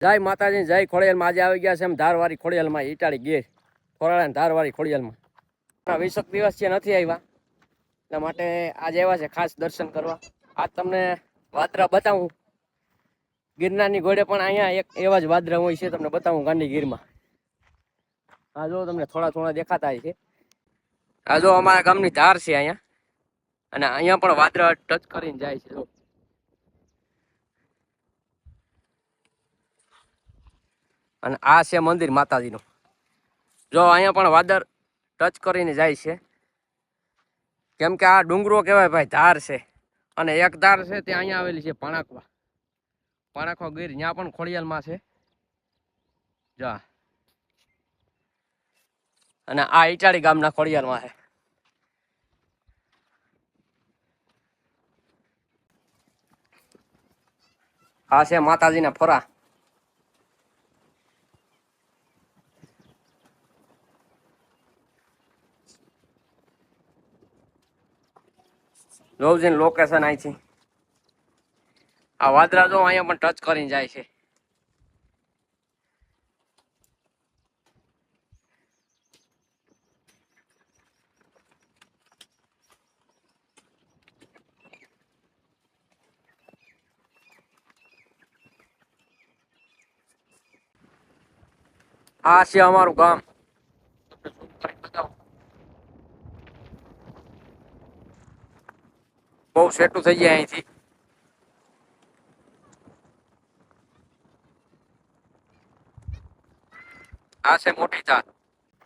જય માતાજી, જય ખોડિયાલમાં. આજે આવી ગયા છે એમ ધારવાળી ખોડિયાલમાં, ઈટાળી ગેર થોરાળા ધારવાળી ખોડિયાલમાં. 20 દિવસ છે નથી આવ્યા, એટલા માટે આજે આવ્યા છે ખાસ દર્શન કરવા. આજ તમને વાદરા બતાવું. ગિરનારની ઘોડે પણ અહીંયા એક એવા જ વાદરા હોય છે, તમને બતાવું ગાંડી ગીરમાં. આ જો તમને થોડા થોડા દેખાતા છે. આ જો અમારા ગામની ધાર છે અહીંયા, અને અહીંયા પણ વાદરા ટચ કરીને જાય છે. જો અને આ છે મંદિર માતાજીનું. જો અહીંયા પણ વાદળ ટચ કરીને જાય છે, કેમ કે આ ડુંગરો કહેવાય ભાઈ, ધાર છે. અને એક ધાર છે તે અહીંયા આવેલી છે પાણાખવા ગીર, ત્યાં પણ ખોડિયાલમાં છે. જા અને આ ઈટાળી ગામના ખોડિયાલમાં છે. આ છે માતાજીના ફરા. જોઉં લોકેશન અહીંથી. આ વાદળા જો અહીંયા પણ ટચ કરીને જાય છે. આ છે અમારું ગામ. બહુ સેટું થઈ જાય અહીંથી. આ છે મોટી ધાર.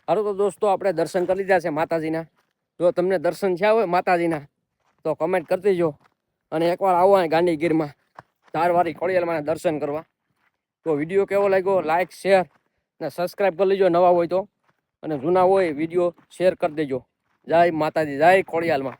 હારું તો દોસ્તો, આપણે દર્શન કરી લીધા છે માતાજીના. જો તમને દર્શન થયા હોય માતાજીના તો કમેન્ટ કરી દેજો. અને એકવાર આવો અહીં ગાંડી ગીરમાં ધારવાળી ખોડિયાલમાં દર્શન કરવા. તો વિડીયો કેવો લાગ્યો, લાઈક શેર ને સબસ્ક્રાઈબ કરી લેજો નવા હોય તો. અને જૂના હોય વિડીયો શેર કરી દેજો. જય માતાજી, જય ખોડિયાલમાં.